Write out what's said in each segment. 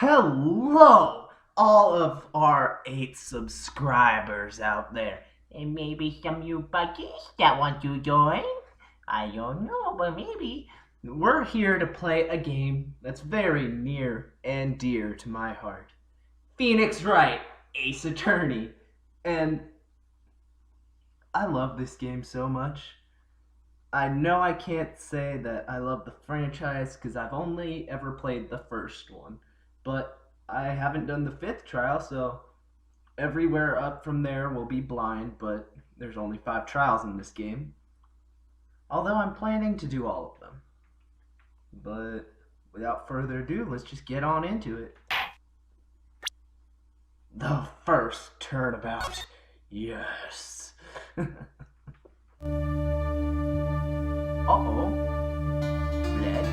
Hello, all of our 8 subscribers out there. And maybe some you buggies that want to join. I don't know, but maybe. We're here to play a game that's very near and dear to my heart. Phoenix Wright, Ace Attorney. And I love this game so much. I know I can't say that I love the franchise because I've only ever played the first one, but I haven't done the 5th trial, so everywhere up from there will be blind, but there's only 5 trials in this game. Although I'm planning to do all of them. But without further ado, let's just get on into it. The first turnabout. Yes. Uh-oh. Blood.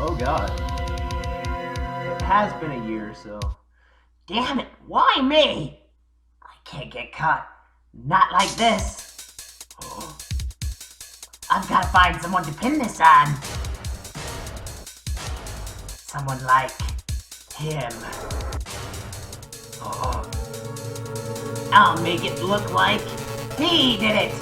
Oh god. It has been a year, so... Damn it, why me? I can't get caught. Not like this. Oh. I've gotta find someone to pin this on. Someone like him. Oh. I'll make it look like he did it.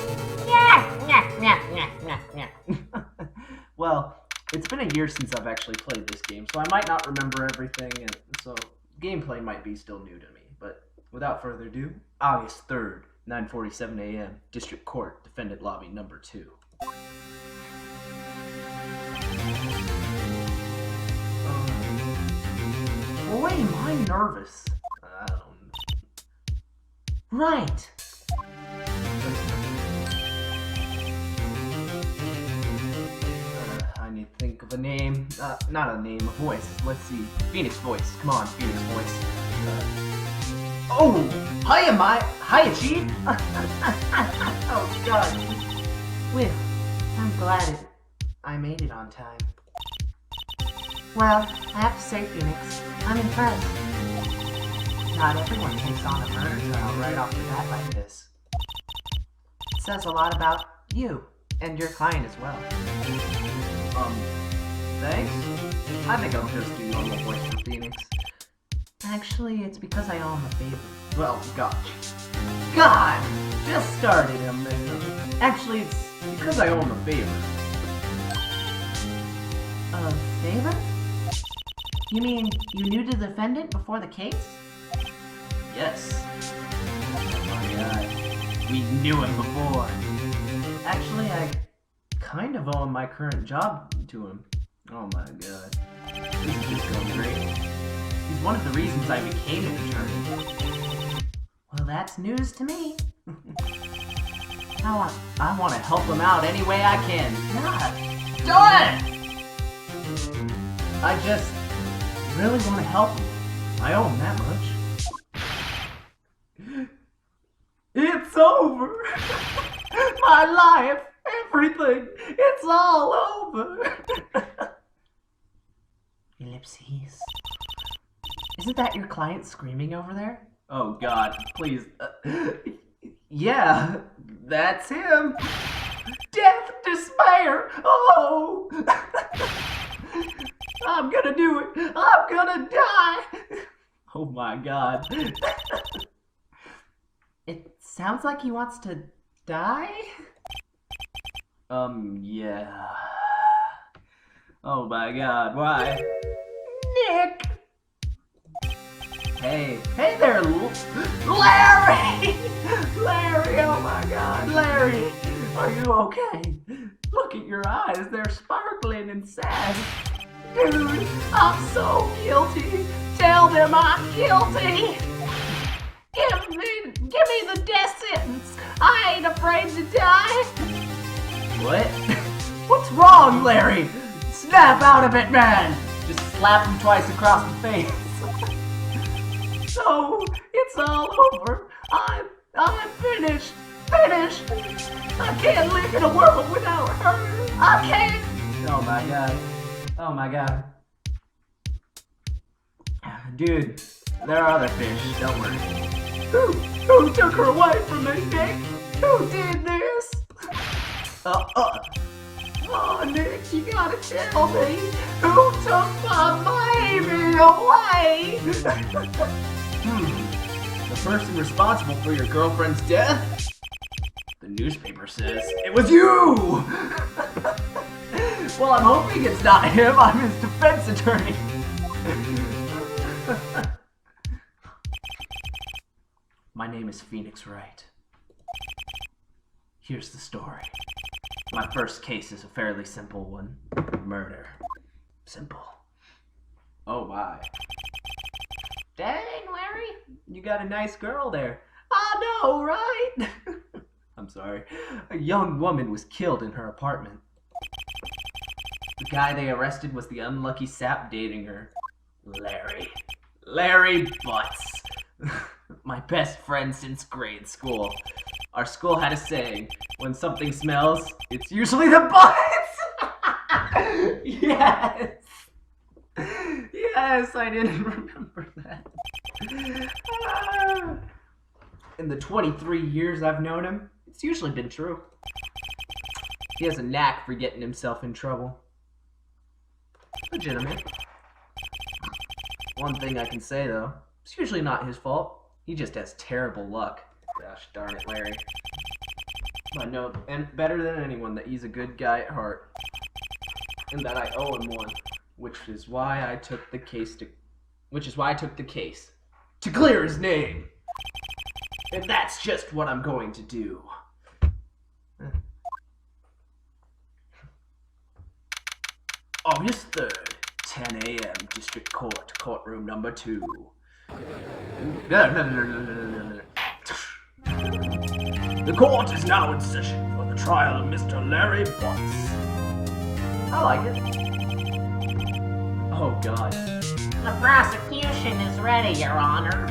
Well, it's been a year since I've actually played this game, so I might not remember everything, and so gameplay might be still new to me. But without further ado, August 3rd, 9:47 a.m., District Court, Defendant Lobby Number 2. Boy, am I nervous. I don't know. Right. I need to think of a name. Not a name, a voice. Let's see. Phoenix voice. Come on, Phoenix voice. Oh! Hiya, Chief! Oh, God. Well, I'm glad I made it on time. Well, I have to say, Phoenix, I'm impressed. Not everyone takes on a murder trial right off the bat like this. It says a lot about you, and your client as well. Thanks? I think I'll just do normal voice for Phoenix. Actually, it's because I owe him a favor. Well, gosh. God! Just started him this. Actually, it's because I owe him a favor. A favor? You mean you knew the defendant before the case? Yes. Oh my god. We knew him before. Actually, I kind of owe my current job to him. Oh my god. This is just going great. He's one of the reasons I became an attorney. Well, that's news to me. I want to help him out any way I can. God darn it! I just really want to help him. I owe him that much. It's over. My life, everything, it's all over. Ellipses. Isn't that your client screaming over there? Oh god, please. Yeah, that's him. Death, despair. Oh. I'm gonna do it. I'm gonna die. Oh my god. It sounds like he wants to die? Yeah. Oh my god, why? Nick! Hey there, Larry! Larry, oh my god, Larry! Are you okay? Look at your eyes, they're sparkling and sad. Dude, I'm so guilty. Tell them I'm guilty. Give me the death sentence. I ain't afraid to die. What? What's wrong, Larry? Snap out of it, man. Just slap him twice across the face. So, it's all over. I'm finished. Finished. I can't live in a world without her. I can't. Oh my god. Oh my god. Dude, there are other fish, don't worry. Who took her away from me, Nick? Who did this? Oh, Nick, you gotta tell me who took my baby away? The person responsible for your girlfriend's death? The newspaper says it was you! Well, I'm hoping it's not him. I'm his defense attorney. My name is Phoenix Wright. Here's the story. My first case is a fairly simple one. Murder. Simple. Oh my. Dang, Larry, you got a nice girl there. I know, right? I'm sorry. A young woman was killed in her apartment. The guy they arrested was the unlucky sap dating her. Larry Butts. My best friend since grade school. Our school had a saying, when something smells, it's usually the butts! Yes! Yes, I didn't remember that. In the 23 years I've known him, it's usually been true. He has a knack for getting himself in trouble. Legitimate. One thing I can say though, it's usually not his fault. He just has terrible luck. Gosh darn it, Larry. I know, and better than anyone, that he's a good guy at heart. And that I owe him one. Which is why I took the case to clear his name. And that's just what I'm going to do. August 3rd, 10 a.m., District Court, courtroom number 2. The court is now in session for the trial of Mr. Larry Butts. I like it. Oh, God. The prosecution is ready, Your Honor.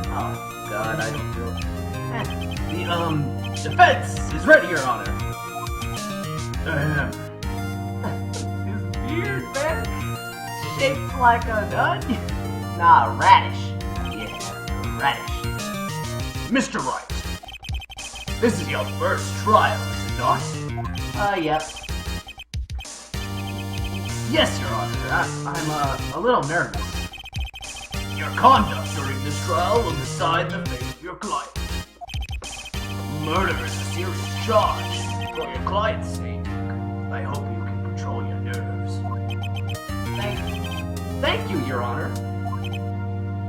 Oh, God, I don't feel... The, defense is ready, Your Honor. His beard, man, shaped like an onion. Nah, radish. Yeah, radish. Mr. Wright, this is your first trial, is it not? Yep. Yes, Your Honor. I'm a little nervous. Your conduct during this trial will decide the fate of your client. Murder is a serious charge. For your client's sake, I hope you can control your nerves. Thank you, Your Honor.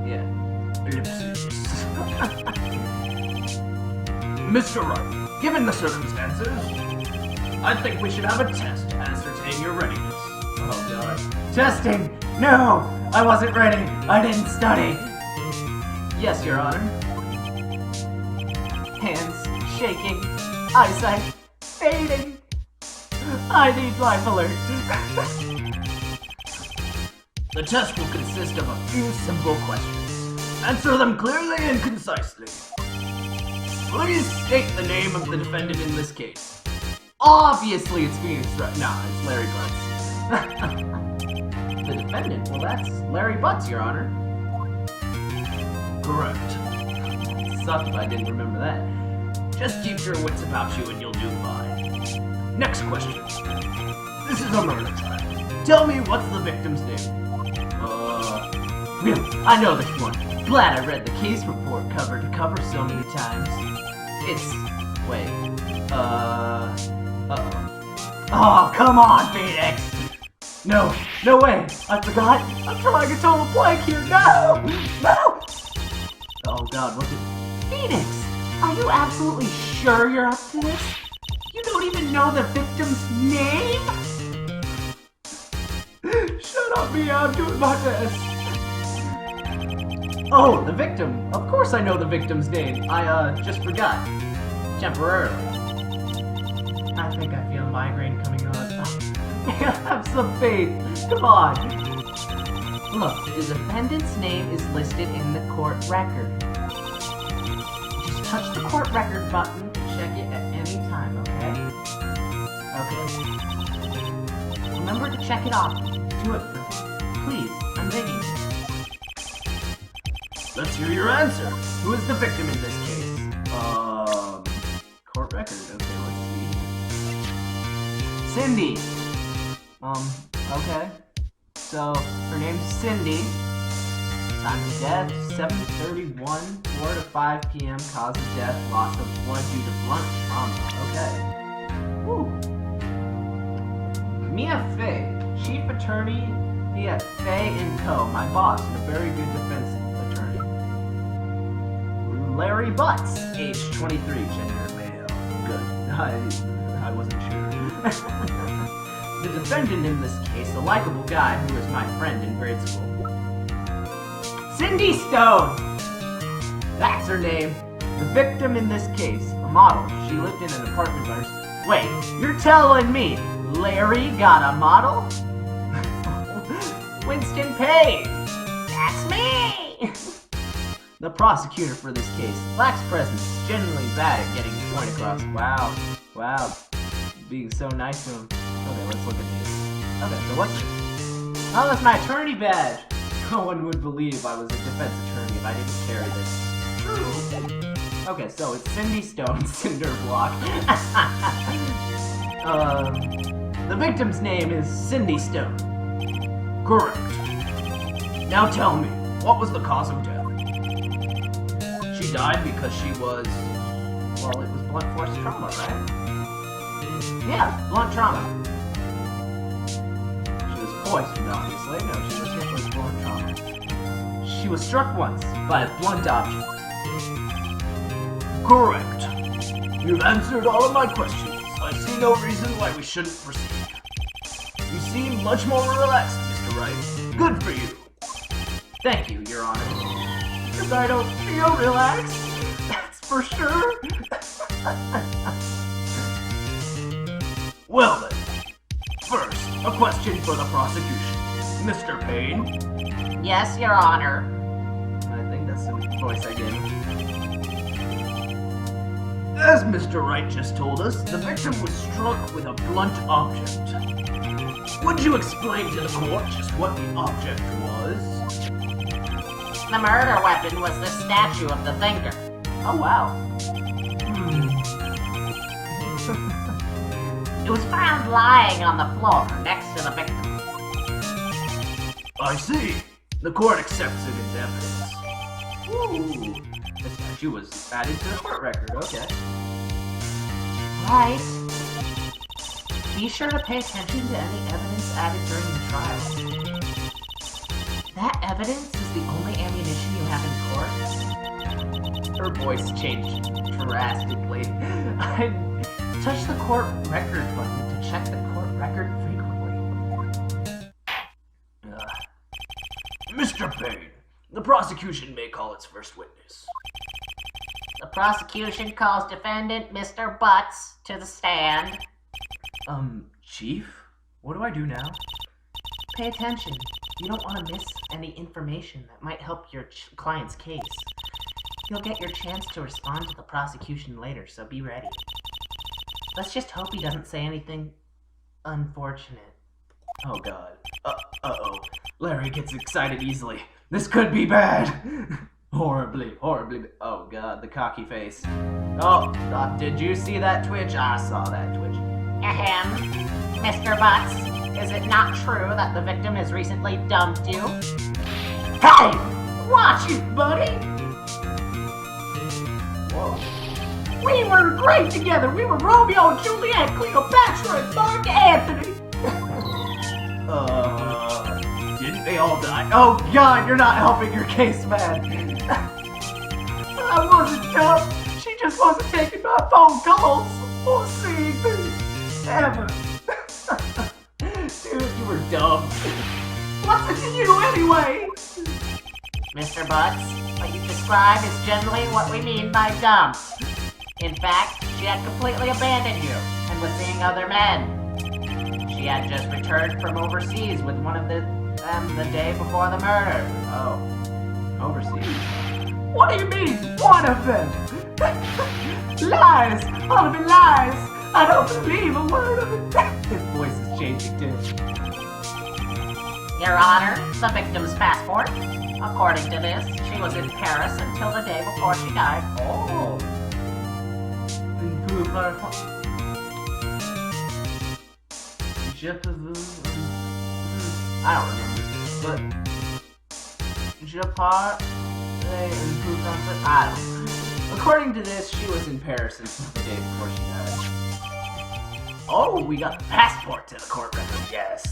Yeah. Ellipses. Mr. Wright, given the circumstances, I think we should have a test to ascertain your readiness. Oh, God. Testing! No! I wasn't ready! I didn't study! Yes, Your Honor. Hands shaking. Eyesight fading. I need life alert. The test will consist of a few simple questions. Answer them clearly and concisely. Please state the name of the defendant in this case. Obviously it's Phoenix Wright. Nah, it's Larry Butts. The defendant? Well, that's Larry Butts, Your Honor. Correct. Sucked if I didn't remember that. Just keep your wits about you and you'll do fine. Next question. This is a murder trial. Tell me what's the victim's name? I know this one. Glad I read the case report cover to cover so many times. It's... wait. Oh, come on, Phoenix! No way! I forgot! I'm trying a total blank here! No! Oh God, what's it? Phoenix! Are you absolutely sure you're up to this? You don't even know the victim's name? Shut up, Mia, I'm doing my best. Oh, the victim. Of course I know the victim's name. I, just forgot. Temporarily. I think I feel a migraine coming on. Have some faith. Come on. Look, the defendant's name is listed in the court record. Just touch the court record button and check it at any time, okay? Okay. Remember to check it off. Do it for me. Please, I'm begging you. Let's hear your answer. Who is the victim in this case? Court record. Okay, let's see. Cindy. Okay. So, her name's Cindy. Time of death, 7:31, 4 to 5 p.m. Cause of death, loss of blood due to blunt trauma. Okay. Woo. Mia Fey, Chief Attorney at Fey & Co., my boss, and a very good defense attorney. Larry Butts, age 23, gender male. Good. I wasn't sure. The defendant in this case, a likable guy who was my friend in grade school. Cindy Stone! That's her name. The victim in this case, a model. She lived in an apartment by herself. Wait, you're telling me Larry got a model? Winston Payne! That's me! The prosecutor for this case lacks presence, generally bad at getting the point across. Wow. Being so nice to him. Okay, let's look at these. Okay, so what's this? Oh, that's my attorney badge! No one would believe I was a defense attorney if I didn't carry this. True. Okay, so it's Cindy Stone, cinder block. The victim's name is Cindy Stone. Correct. Now tell me, what was the cause of death? She died because she was... Well, it was blunt force trauma, right? Yeah, blunt trauma. She was poisoned, obviously. No, she was hit with blunt trauma. She was struck once by a blunt object. Correct. You've answered all of my questions. I see no reason why we shouldn't proceed. You seem much more relaxed, Mr. Wright. Good for you. Thank you, Your Honor. Because I don't feel relaxed. That's for sure. Well then. First, a question for the prosecution. Mr. Payne? Yes, Your Honor. I think that's the voice I gave him. As Mr. Wright just told us, the victim was struck with a blunt object. Would you explain to the court just what the object was? The murder weapon was the statue of the thinker. Oh, wow. It was found lying on the floor next to the victim. I see. The court accepts it as evidence. Ooh. The statue was added to the court record, okay. Right. Be sure to pay attention to any evidence added during the trial. That evidence is the only ammunition you have in court. Her voice changed drastically. I touch the court record button to check the court record frequently. Mr. Payne, the prosecution may call its first witness. The prosecution calls defendant Mr. Butts to the stand. Chief? What do I do now? Pay attention. You don't want to miss any information that might help your client's case. You'll get your chance to respond to the prosecution later, so be ready. Let's just hope he doesn't say anything unfortunate. Oh god. Uh-oh. Larry gets excited easily. This could be bad! Horribly. Oh god, the cocky face. Oh, did you see that twitch? I saw that twitch. Ahem. Mr. Butts, is it not true that the victim has recently dumped you? Hey! Watch it, buddy! Whoa. We were great together! We were Romeo, Juliet, Cleopatra, and Mark Anthony! Didn't they all die? Oh god, you're not helping your case, man! I wasn't dumb! She just wasn't taking my phone calls! Or seeing me! Ever! Dude, you were dumb. What's it to you anyway? Mr. Butts, what you describe is generally what we mean by dumps. In fact, she had completely abandoned you and was seeing other men. She had just returned from overseas with one of them the day before the murder. Oh. Overseas? What do you mean, one of them? Lies! All of it lies! I don't believe a word of it! His voice is changing too. Your Honor, the victim's passport. According to this, she was in Paris until the day before she died. Oh. Je peux vous... I don't remember. But... Je parle... I don't know. According to this, she was in Paris since the day before she died. Oh, we got the passport to the court record, yes.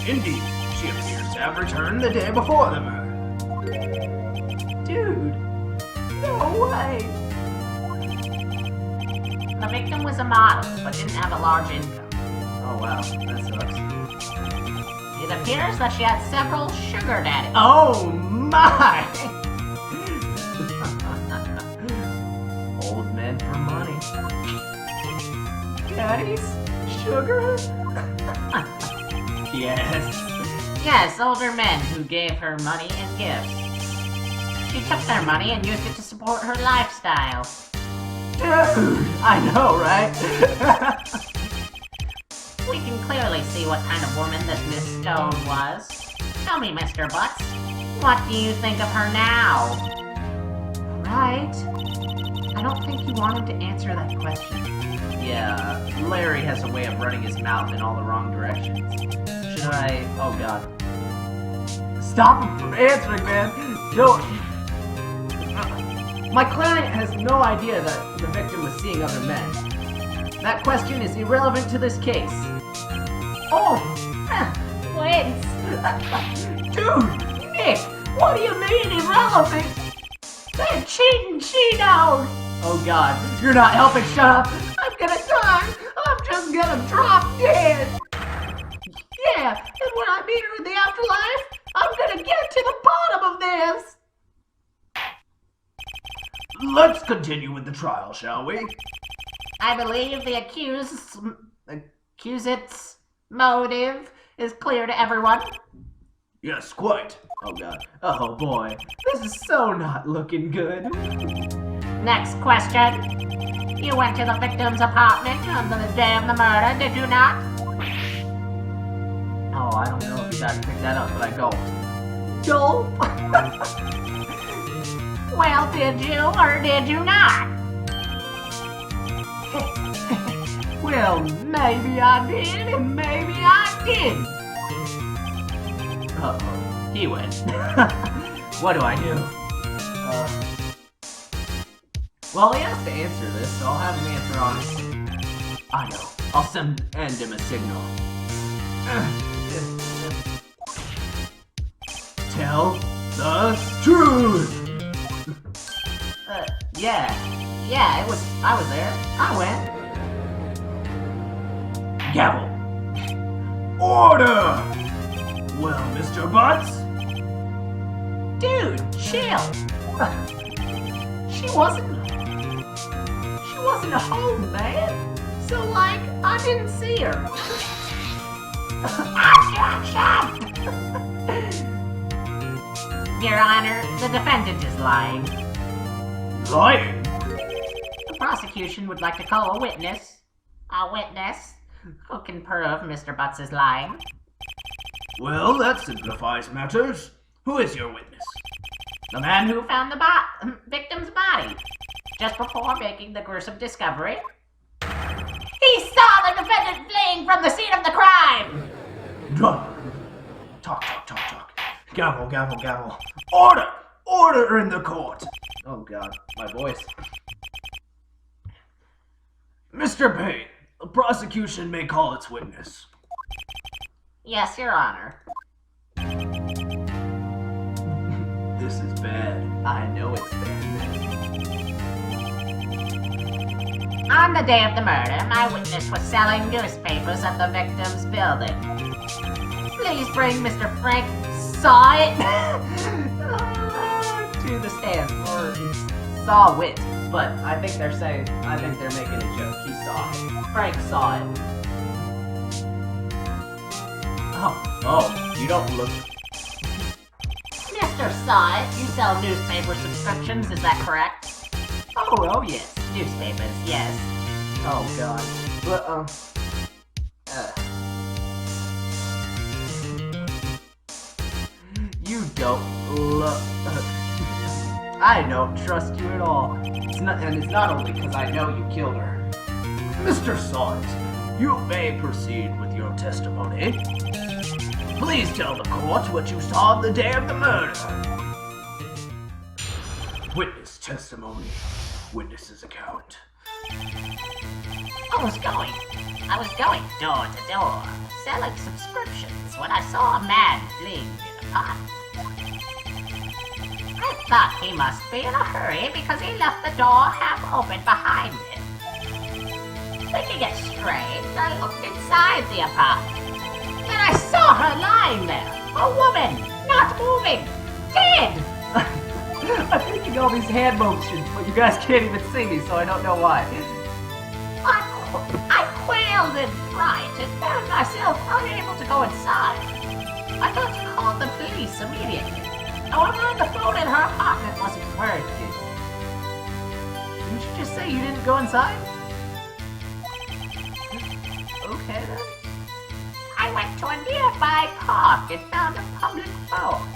Indeed. She appears to have returned the day before the murder. Dude, no way. The victim was a model, but didn't have a large income. Oh wow, that sucks. It appears that she had several sugar daddies. Oh my! Old men for money. Daddies? Sugar? Yes. Yes, older men who gave her money and gifts. She took their money and used it to support her lifestyle. Dude, I know, right? We can clearly see what kind of woman this Miss Stone was. Tell me, Mr. Butts, what do you think of her now? Right. I don't think you wanted to answer that question. Yeah, Larry has a way of running his mouth in all the wrong directions. Should I... Oh god. Stop him from answering, man! Don't... My client has no idea that the victim was seeing other men. That question is irrelevant to this case. Oh! Wins! Dude! Nick! What do you mean irrelevant? They're cheating, Cheetos! Oh god, you're not helping, shut up! I'm gonna die! I'm just gonna drop dead! Yeah, and when I meet her in the afterlife, I'm gonna get to the bottom of this! Let's continue with the trial, shall we? I believe the accused's motive is clear to everyone. Yes, quite. Oh god. Oh boy. This is so not looking good. Next question. You went to the victim's apartment on the day of the murder, did you not? Oh, I don't know if you guys picked that up, but I don't. Gulp! Well, did you or did you not? Well, maybe I did and maybe I didn't. Uh-oh, he went. What do I do? Well, he has to answer this, so I'll have him answer honestly. I know. I'll send him a signal. Tell the truth! Yeah, I was there. I went. Gavel. Order! Well, Mr. Butts? Dude, chill. She wasn't home, man. So, like, I didn't see her. Your Honor, the defendant is lying. Lying? The prosecution would like to call a witness. A witness who can prove Mr. Butts is lying. Well, that simplifies matters. Who is your witness? The man who found the victim's body just before making the gruesome discovery. He saw the defendant fleeing from the scene of the crime! Talk. Gavel, gavel, gavel. Order! Order in the court! Oh god, my voice. Mr. Payne, the prosecution may call its witness. Yes, Your Honor. This is bad. I know it's bad. On the day of the murder, my witness was selling newspapers at the victim's building. Please bring Mr. Frank Saw It to the stand, or it's Saw Wit, but I think they're making a joke. He saw it. Frank saw it. Oh, you don't look... Mr. Saw It, you sell newspaper subscriptions, is that correct? Oh yes, newspapers, yes. Oh god. But, you don't look... I don't trust you at all. It's not only because I know you killed her. Mr. Sawit, You may proceed with your testimony. Please tell the court what you saw on the day of the murder. Witness testimony. Witness's account. I was going door to door, selling subscriptions when I saw a man fleeing in a park. I thought he must be in a hurry because he left the door half open behind him. Thinking it strange, I looked inside the apartment. Then I saw her lying there, a woman, not moving, dead! I'm making all these hand motions, but you guys can't even see me, so I don't know why. I quailed in fright and found myself unable to go inside. I thought to call the police immediately. However, the phone in her pocket wasn't working. Didn't you just say you didn't go inside? Okay then. I went to a nearby park and found a public phone.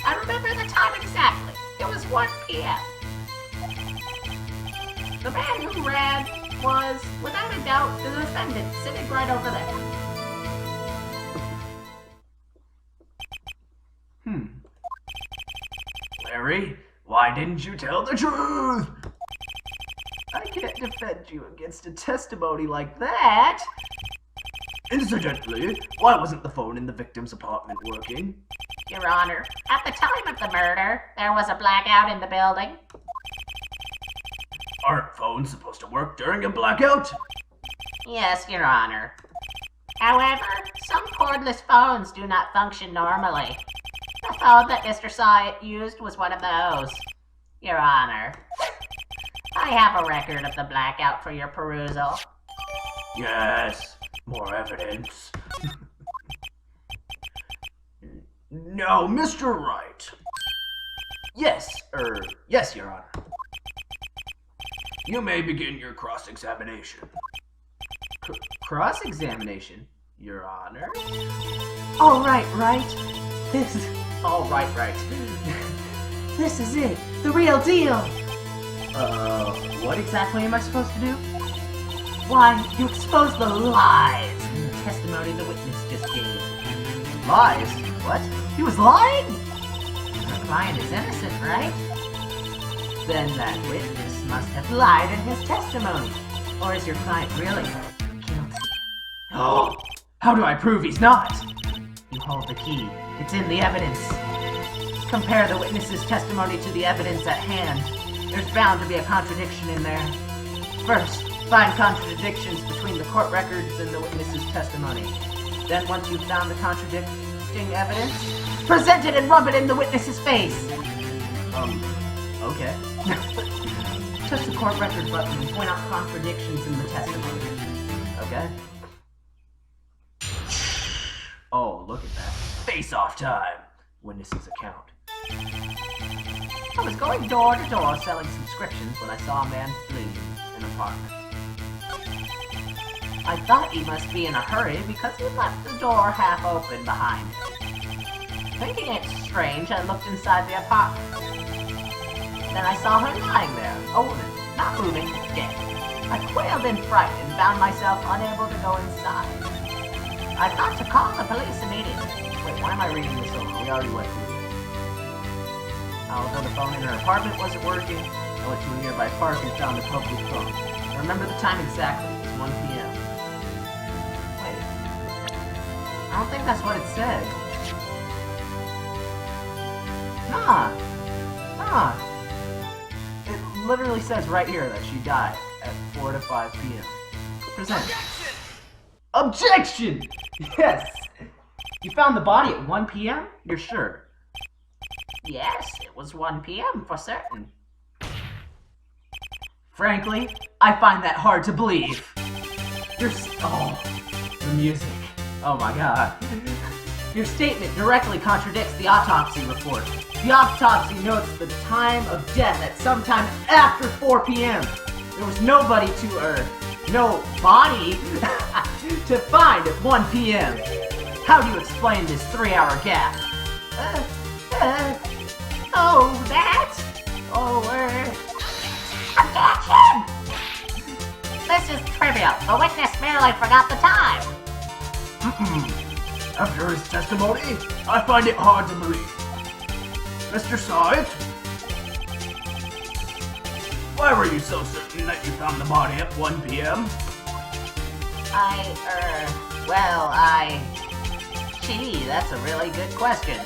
I remember the time exactly. It was 1 p.m. The man who ran was, without a doubt, the defendant sitting right over there. Larry, why didn't you tell the truth? I can't defend you against a testimony like that. Incidentally, why wasn't the phone in the victim's apartment working? Your Honor, at the time of the murder, there was a blackout in the building. Aren't phones supposed to work during a blackout? Yes, Your Honor. However, some cordless phones do not function normally. The phone that Mr. Syatt used was one of those. Your Honor, I have a record of the blackout for your perusal. Yes, more evidence. No, Mr. Wright. Yes, Your Honor. You may begin your cross-examination. Cross-examination, Your Honor? All right. This is it, the real deal. What exactly am I supposed to do? Why, you expose the lies in the testimony the witness just gave. Lies? What? He was lying? The client is innocent, right? Then that witness must have lied in his testimony. Or is your client really guilty? Oh, how do I prove he's not? You hold the key. It's in the evidence. Compare the witness's testimony to the evidence at hand. There's bound to be a contradiction in there. First, find contradictions between the court records and the witness's testimony. Then once you've found the contradicting evidence, present it and rub it in the witness's face. Okay. Touch the court record button and point out contradictions in the testimony. Okay? Oh, look at that. Face-off time! Witness's account. I was going door to door selling subscriptions when I saw a man fleeing an apartment. I thought he must be in a hurry because he left the door half open behind him. Thinking it strange, I looked inside the apartment. Then I saw her lying there, a woman, not moving, dead. I quailed in fright and found myself unable to go inside. I thought to call the police immediately. Wait, why am I reading this over? We already went through it. Although the phone in her apartment wasn't working, I went to a nearby park and found the public phone. I remember the time exactly. It was 1 p.m. Wait. I don't think that's what it said. Nah. It literally says right here that she died at 4 to 5 p.m. Present. Objection! Yes! You found the body at 1 p.m.? You're sure? Yes, it was 1 p.m. for certain. Frankly, I find that hard to believe. The music. Oh my god. Your statement directly contradicts the autopsy report. The autopsy notes the time of death at sometime after 4 p.m. There was nobody no body to find at 1 p.m. How do you explain this 3-hour gap? Objection! This is trivial. video. The witness merely forgot the time. After his testimony, I find it hard to believe. Mr. Sahit? Why were you so certain that you found the body at 1 p.m.? Gee, that's a really good question.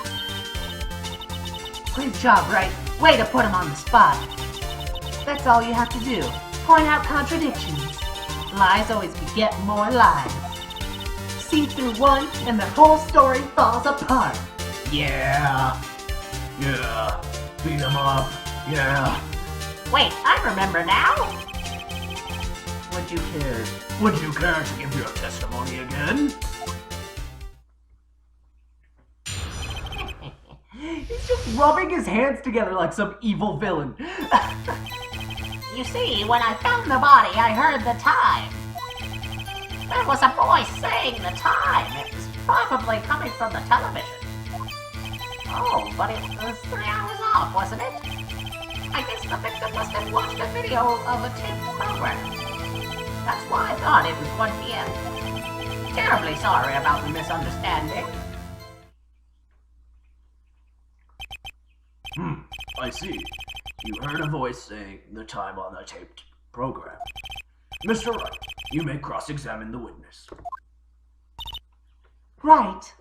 Great job, Wright. Way to put him on the spot. That's all you have to do. Point out contradictions. Lies always beget more lies. See through one, and the whole story falls apart. Yeah. Beat him up. Yeah. Wait, I remember now. Would you care to give your testimony again? He's just rubbing his hands together like some evil villain. You see, when I found the body, I heard the time. There was a voice saying the time. It was probably coming from the television. Oh, but it was 3 hours off, wasn't it? I guess the victim must have watched a video of a taped program. That's why I thought it was 1 p.m. Terribly sorry about the misunderstanding. I see. You heard a voice saying the time on the taped program. Mr. Wright, you may cross-examine the witness. Right.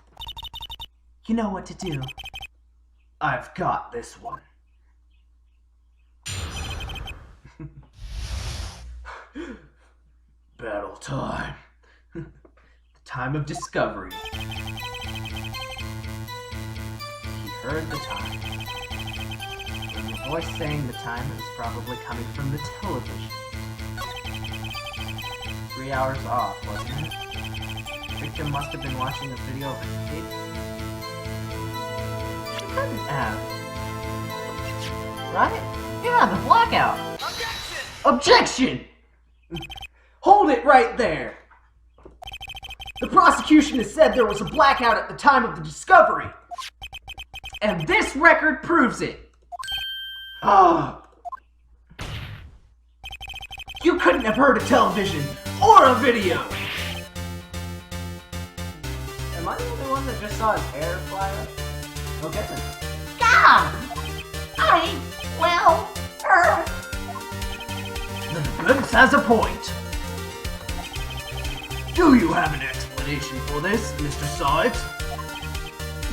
You know what to do. I've got this one. Battle time. The time of discovery. He heard the time. And the voice saying the time was probably coming from the television. 3 hours off, wasn't it? The victim must have been watching a video of a tape. She couldn't have. Right? Yeah, the blackout. Objection! Hold it right there! The prosecution has said there was a blackout at the time of the discovery. And this record proves it. You couldn't have heard a television or a video! Am I the only one that just saw his hair fly up? Okay then. God! The defense has a point. Do you have an explanation for this, Mr. Sahit?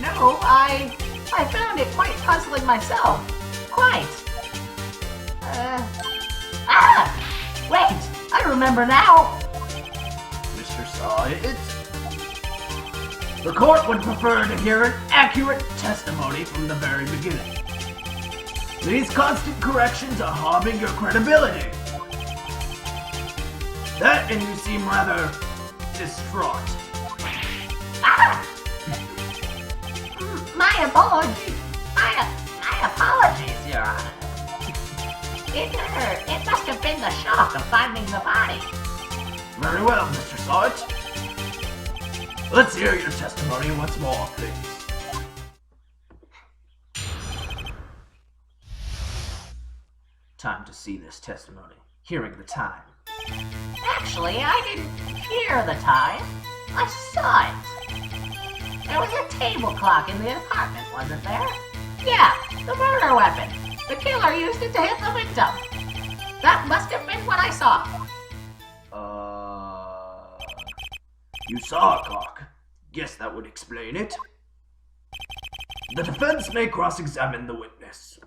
No, I found it quite puzzling myself. Quite. Wait, I remember now. Mr. Sahit? The court would prefer to hear an accurate testimony from the very beginning. These constant corrections are harming your credibility. That and you seem rather distraught. My apologies, Your Honor. It must have been the shock of finding the body. Very well, Mr. Sahit. Let's hear your testimony once more, please. Time to see this testimony. Hearing the time. Actually, I didn't hear the time. I saw it. There was a table clock in the apartment, wasn't there? Yeah, the murder weapon. The killer used it to hit the victim. That must have been what I saw. You saw a clock. Guess that would explain it. The defense may cross-examine the witness.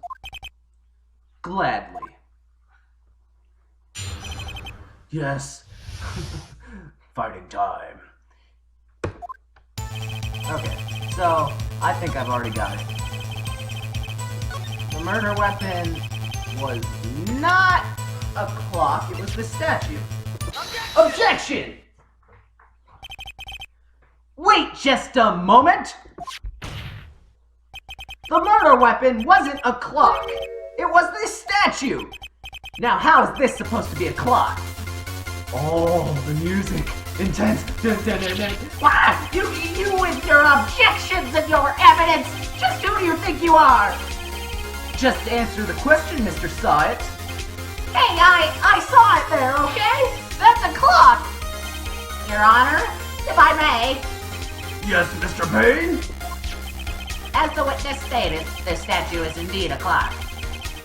Gladly. Yes. Fighting time. Okay, so I think I've already got it. The murder weapon was not a clock, it was the statue. Objection! Wait just a moment! The murder weapon wasn't a clock. It was this statue. Now how is this supposed to be a clock? Oh, the music. Intense. Dun, dun, dun, dun. Wow, you with your objections and your evidence. Just who do you think you are? Just answer the question, Mr. Sahit. Hey, I saw it there, okay? That's a clock. Your Honor, if I may, Yes, Mr. Payne? as the witness stated, this statue is indeed a clock.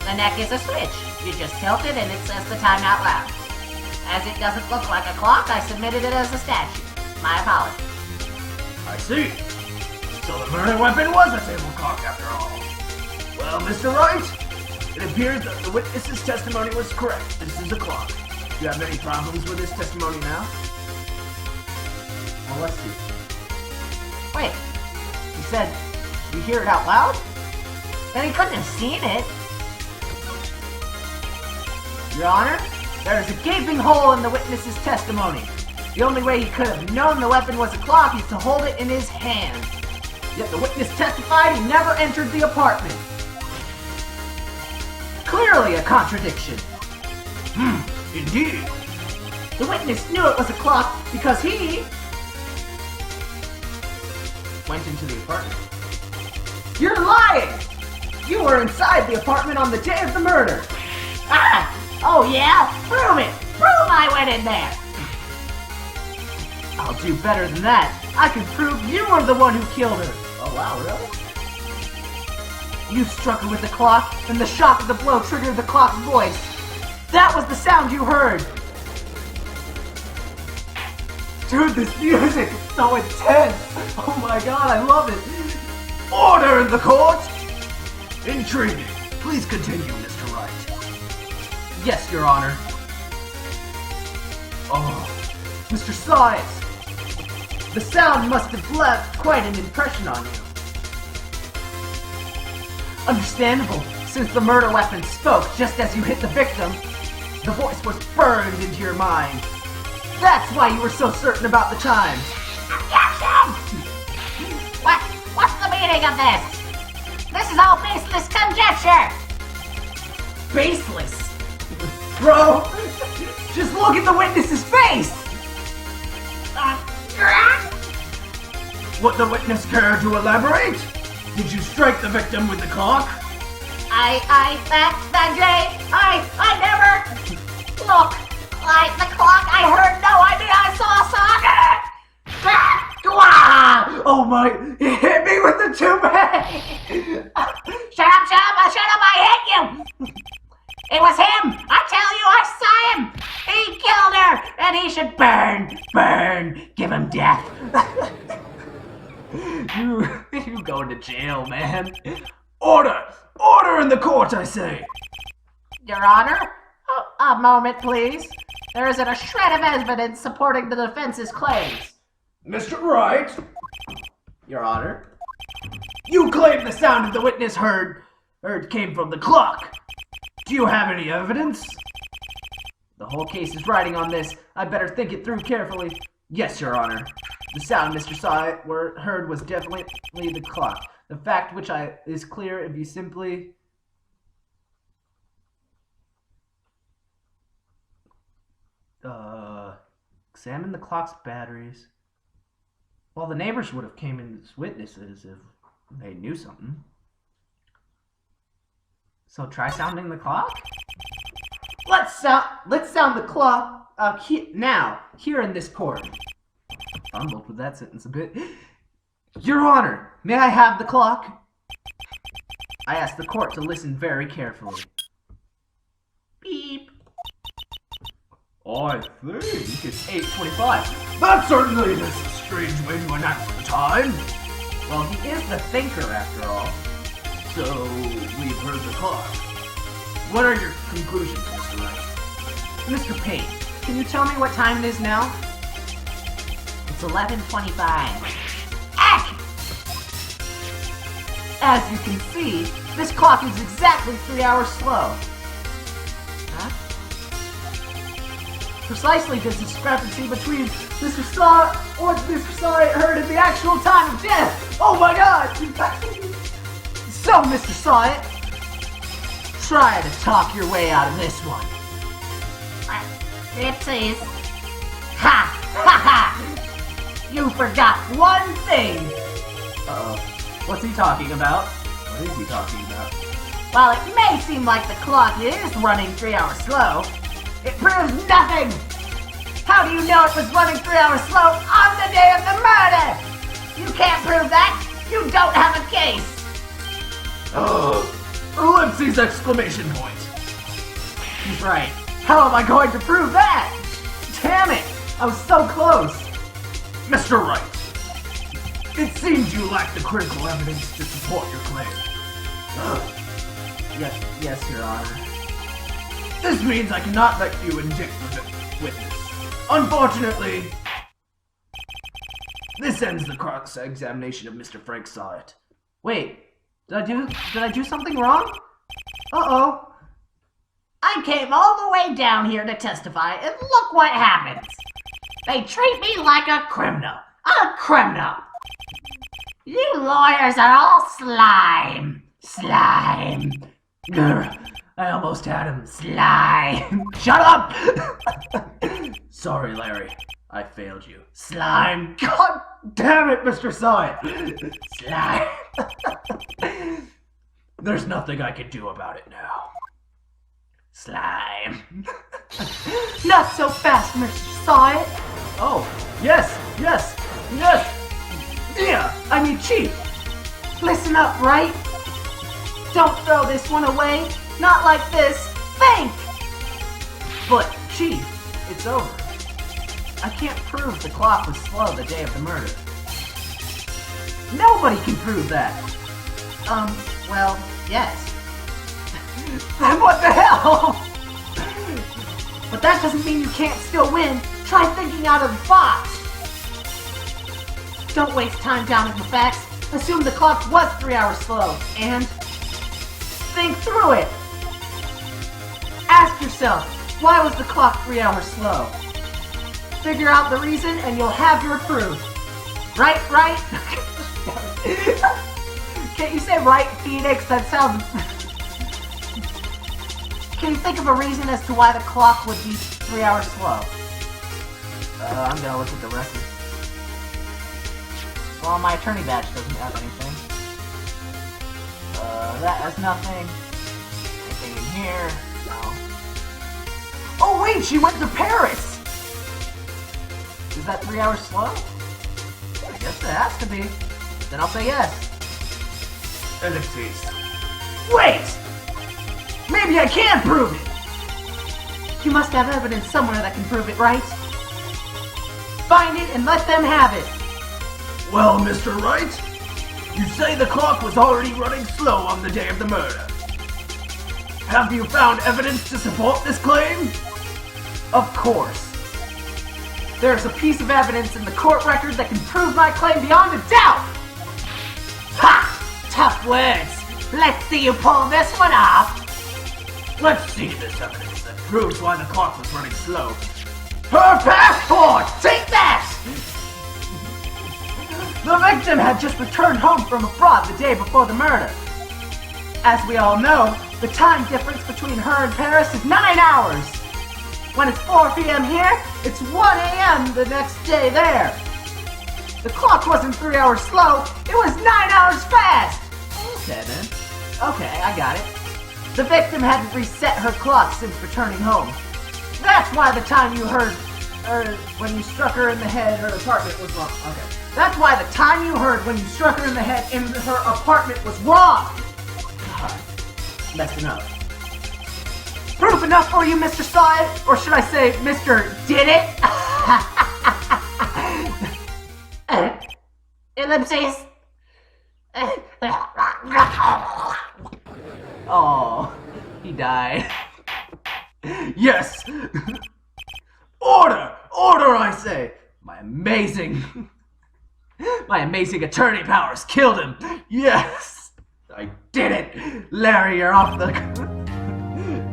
The neck is a switch. You just tilt it and it says the time out loud. As it doesn't look like a clock, I submitted it as a statue. My apologies. I see. So the murder weapon was a table clock after all. Well, Mr. Wright, it appears that the witness's testimony was correct. This is a clock. Do you have any problems with his testimony now? Well, let's see. Wait, He said, you hear it out loud? then he couldn't have seen it. Your Honor, there is a gaping hole in the witness's testimony. The only way he could have known the weapon was a clock is to hold it in his hand. Yet the witness testified he never entered the apartment. Clearly a contradiction. Indeed. The witness knew it was a clock because he went into the apartment. You're lying! You were inside the apartment on the day of the murder. Ah! Oh yeah? Prove it! Prove I went in there! I'll do better than that. I can prove you were the one who killed her. Oh, wow, really? You struck her with the clock, and the shock of the blow triggered the clock's voice. That was the sound you heard. Dude, this music is so intense. Oh my god, I love it. Order in the court! Intriguing. Please continue, Mr. Wright. Yes, Your Honor. Oh, Mr. Science. The sound must have left quite an impression on you. Understandable, since the murder weapon spoke just as you hit the victim. The voice was burned into your mind. That's why you were so certain about the time. Objection! What's the meaning of this? This is all baseless conjecture! Baseless. Bro, just look at the witness's face. Would the witness care to elaborate? Did you strike the victim with the clock? That day, I never, look, the clock, I heard, no, I mean, I saw a socket! Oh my, he hit me with the toupee. Shut up, I hit you! It was him! I tell you, I saw him! He killed her, and he should burn, give him death. You going to jail, man. Order! Order in the court, I say! Your Honor, a moment, please. There isn't a shred of evidence supporting the defense's claims. Mr. Wright, Your Honor, you claim the sound the witness heard came from the clock. do you have any evidence? The whole case is riding on this. I better think it through carefully. Yes, Your Honor. The sound Mr. heard was definitely the clock. The fact which is clear if you simply examine the clock's batteries. Well, the neighbors would have came in as witnesses if they knew something. So try sounding the clock? Let's sound the clock here in this court. Fumbled with that sentence a bit. Your Honor, may I have the clock? I ask the court to listen very carefully. Beep. I think it's 8:25. That certainly is a strange way to announce the time. Well, he is the thinker after all. So, we've heard the clock. What are your conclusions, Mr. Wright? Mr. Payne, can you tell me what time it is now? It's 11:25. As you can see, this clock is exactly 3 hours slow. Huh? Precisely the discrepancy between Mr. what Mr. Saw heard and the actual time of death. Oh my god! So, Mr. Sawit, try to talk your way out of this one. Oopsies. Ha! Ha ha! You forgot one thing! Uh-oh. What's he talking about? What is he talking about? While it may seem like the clock is running 3 hours slow, it proves nothing! Ha How do you know it was running 3 hours slow on the day of the murder? You can't prove that. You don't have a case. Ellipses exclamation point. He's right. How am I going to prove that? Damn it! I was so close. Mr. Wright, it seems you lack the critical evidence to support your claim. Yes, Your Honor. This means I cannot let you indict the witness. Unfortunately, this ends the cross-examination of Mr. Frank Syatt. Wait, did I do something wrong? Uh-oh. I came all the way down here to testify, and look what happens. They treat me like a criminal. A criminal. You lawyers are all slime. Slime. Grr, I almost had him. Slime. Shut up! Sorry, Larry. I failed you. Slime. God damn it, Mr. Syatt! Slime. There's nothing I can do about it now. Slime. Not so fast, Mr. Syatt. Oh, yes! Yeah, I mean, Chief! Listen up, Wright. Don't throw this one away. Not like this. Think! But, Chief, it's over. I can't prove the clock was slow the day of the murder. Nobody can prove that. Well, yes. Then what the hell? But that doesn't mean you can't still win. Try thinking out of the box. Don't waste time doubting the facts. Assume the clock was 3 hours slow, and think through it. Ask yourself, why was the clock 3 hours slow? Figure out the reason, and you'll have your proof. Right? Can't you say right, Phoenix? That sounds... Can you think of a reason as to why the clock would be 3 hours slow? I'm gonna look at the record. Well, my attorney badge doesn't have anything. That has nothing. Anything in here? No. Oh wait, she went to Paris! Is that 3 hours slow? I guess it has to be. Then I'll say yes. Ellipses. Wait! Maybe I can prove it! You must have evidence somewhere that can prove it, right? Find it and let them have it. Well, Mr. Wright, you say the clock was already running slow on the day of the murder. Have you found evidence to support this claim? Of course. There's a piece of evidence in the court record that can prove my claim beyond a doubt! Ha! Tough words. Let's see you pull this one off. Let's see this evidence that proves why the clock was running slow. Her passport! Take that! The victim had just returned home from abroad the day before the murder. As we all know, the time difference between her and Paris is 9 hours. When it's 4 p.m. here, it's 1 a.m. the next day there. The clock wasn't 3 hours slow, it was 9 hours fast! Okay then. Okay, I got it. The victim hadn't reset her clock since returning home. That's why the time you heard, when you struck her in the head, her apartment was wrong. Okay. That's why the time you heard when you struck her in the head in her apartment was wrong! God, messing up. Proof enough for you, Mr. Syatt? Or should I say, Mr. Did It? Ellipses. Oh, he died. Yes! Order! Order, I say! My amazing attorney powers killed him! Yes! I did it! Larry, you're off the...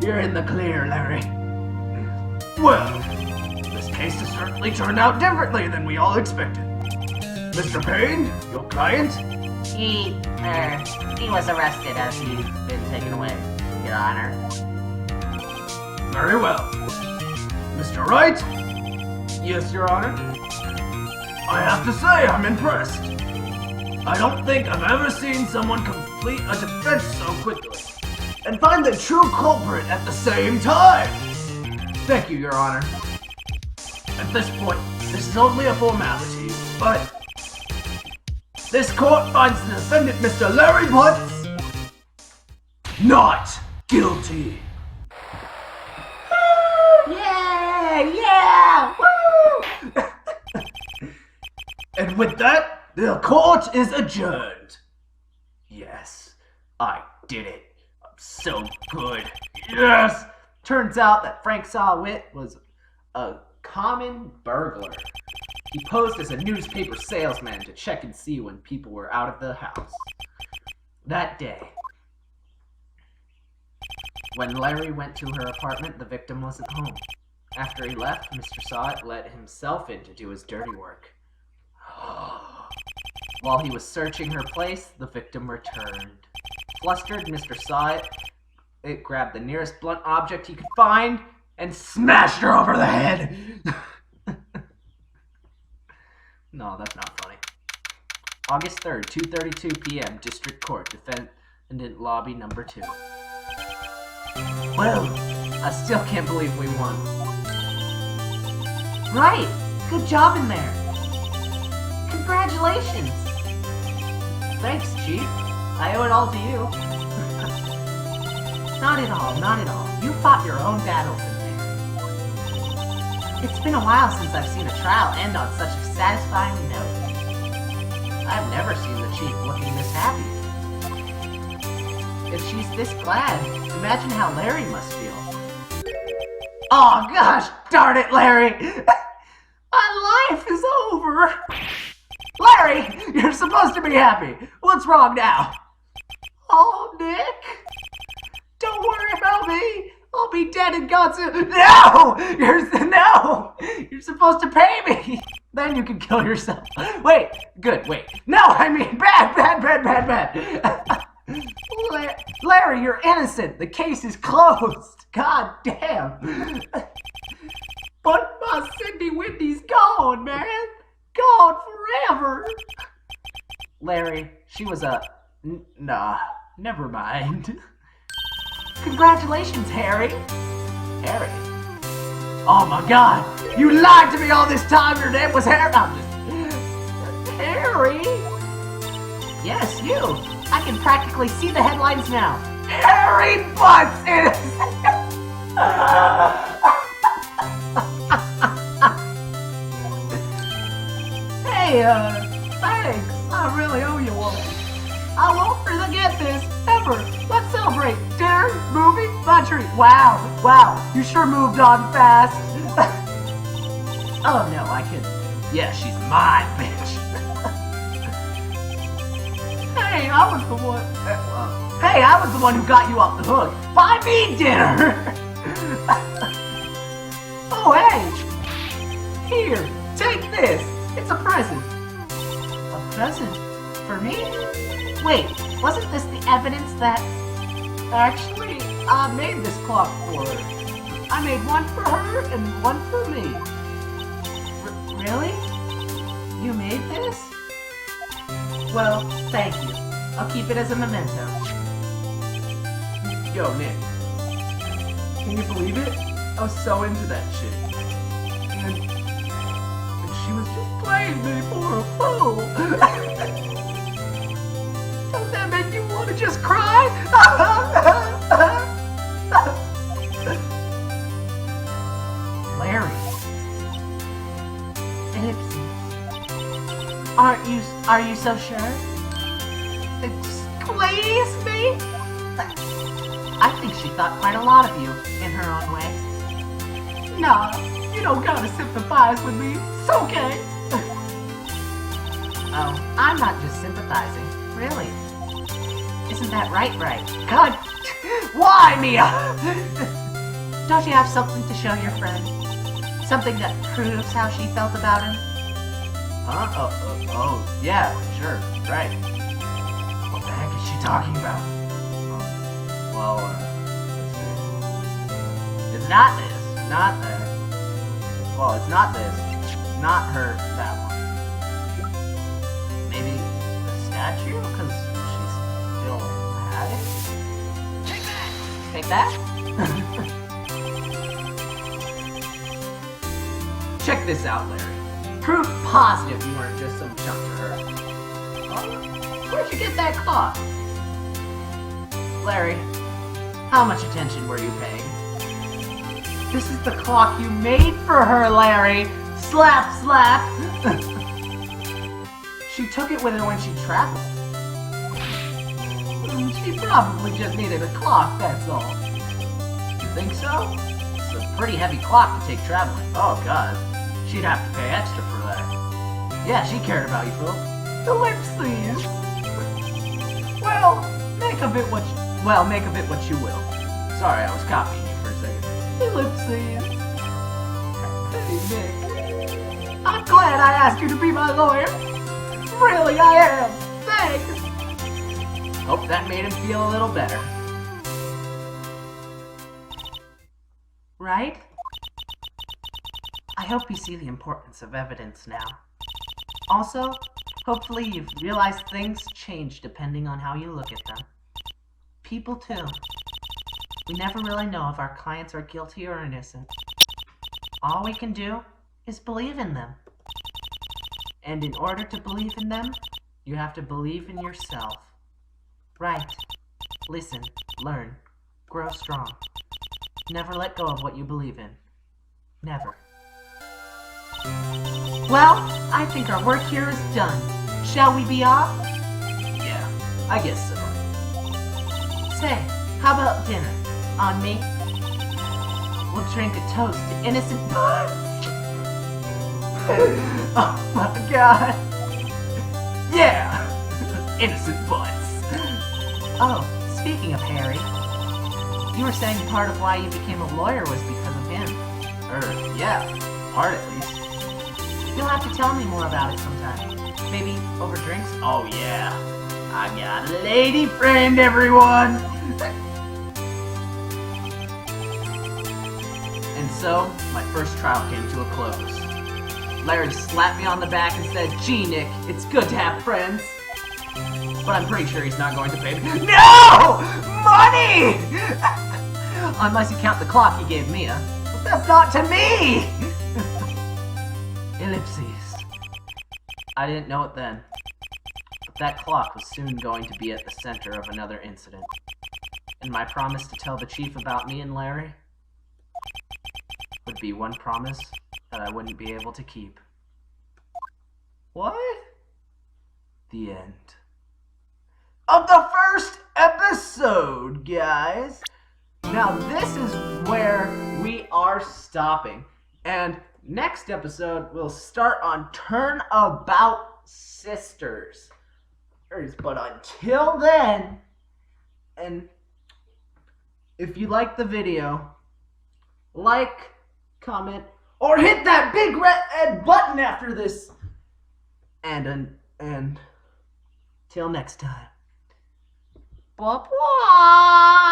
You're in the clear, Larry. Well, this case has certainly turned out differently than we all expected. Mr. Payne, your client? He was arrested as he's been taken away, Your Honor. Very well. Mr. Wright? Yes, Your Honor? I have to say, I'm impressed. I don't think I've ever seen someone complete a defense so quickly and find the true culprit at the same time. Thank you, Your Honor. At this point, this is only a formality, but this court finds the defendant, Mr. Larry Butts, not guilty. Yeah! Woo! And with that, the court is adjourned. Yes, I did it. I'm so good. Yes! Turns out that Frank Soulo was a common burglar. He posed as a newspaper salesman to check and see when people were out of the house. That day, when Larry went to her apartment, the victim wasn't home. After he left, Mr. Sawit let himself in to do his dirty work. While he was searching her place, the victim returned. Flustered, Mr. Sawit grabbed the nearest blunt object he could find and smashed her over the head. No, that's not funny. August 3rd, 2:32 p.m., District Court, Defendant Lobby Number 2. Well, I still can't believe we won. Right! Good job in there! Congratulations! Thanks, Chief. I owe it all to you. Not at all, not at all. You fought your own battles in there. It's been a while since I've seen a trial end on such a satisfying note. I've never seen the Chief looking this happy. If she's this glad, imagine how Larry must feel. Oh gosh, darn it, Larry! My life is over! Larry, you're supposed to be happy. What's wrong now? Oh, Nick. Don't worry about me. I'll be dead and gone soon. No! You're supposed to pay me. Then you can kill yourself. Wait, good, wait. No, I mean bad. Larry, you're innocent. The case is closed. God damn. But my Cindy Wendy's gone, man. Gone forever. Larry, she was a... Nah, never mind. Congratulations, Harry. Harry? Oh my god, you lied to me all this time. Your name was Harry. I'm just... Harry? Yes, you. I can practically see the headlines now. Harry Butts innocent. Hey, thanks. I really owe you one. I won't forget this, ever. Let's celebrate. Dinner, movie, my treat. Wow, you sure moved on fast. Oh no, I can. Yeah, she's mine, bitch. Hey, I was the one who got you off the hook. Buy me dinner. Oh, hey. Here, take this. It's a present. A present? For me? Wait, wasn't this the evidence that... Actually, I made this clock for her. I made one for her and one for me. Really? You made this? Well, thank you. I'll keep it as a memento. Yo, Nick. Can you believe it? I was so into that shit. And she was just playing me for a fool. Don't that make you want to just cry? Larry. Ipsy. Are you so sure? Please me? I think she thought quite a lot of you, in her own way. Nah, you don't gotta sympathize with me. It's okay. Oh, I'm not just sympathizing. Really. Isn't that right, Wright? God, why, Mia? Don't you have something to show your friend? Something that proves how she felt about him? Huh? Oh, yeah, sure, right. What the heck is she talking about? Well, let's see. It's not this, not that. Well, it's not this, not her, that one. Maybe a statue? Because she still had it? Take that! Take that? check this out, Larry. Proof positive you weren't just some chump to her. Where'd you get that clock? Larry, how much attention were you paying? This is the clock you made for her, Larry! Slap, slap! She took it with her when she traveled. She probably just needed a clock, that's all. You think so? It's a pretty heavy clock to take traveling. Oh, God. She'd have to pay extra for that. Yeah, she cared about you, Phil. Ellipses! Well, make of it what you will. Sorry, I was copying you for a second. Ellipses. Hey, Nick. I'm glad I asked you to be my lawyer. Really, I am. Thanks. Hope that made him feel a little better. Right? I hope you see the importance of evidence now. Also, hopefully you've realized things change depending on how you look at them. People too. We never really know if our clients are guilty or innocent. All we can do is believe in them. And in order to believe in them, you have to believe in yourself. Right. Listen, learn, grow strong. Never let go of what you believe in. Never. Well, I think our work here is done. Shall we be off? Yeah, I guess so. Say, how about dinner? On me? We'll drink a toast to innocent blood. Oh my God. Yeah, innocent butts. Oh, speaking of Harry, you were saying part of why you became a lawyer was because of him. Yeah, part at least. You'll have to tell me more about it sometime. Maybe over drinks? Oh yeah, I got a lady friend, everyone. And so, my first trial came to a close. Larry slapped me on the back and said, "Gee, Nick, it's good to have friends." But I'm pretty sure he's not going to pay me. No! Money! Unless you count the clock he gave Mia. But that's not to me! Ellipses. I didn't know it then. But that clock was soon going to be at the center of another incident. And my promise to tell the chief about me and Larry would be one promise that I wouldn't be able to keep. What? The end of the first episode, guys. Now this is where we are stopping. And next episode we'll start on Turnabout Sisters. But until then, and if you like the video, like, comment, or hit that big red button after this. And till next time. Bye-bye.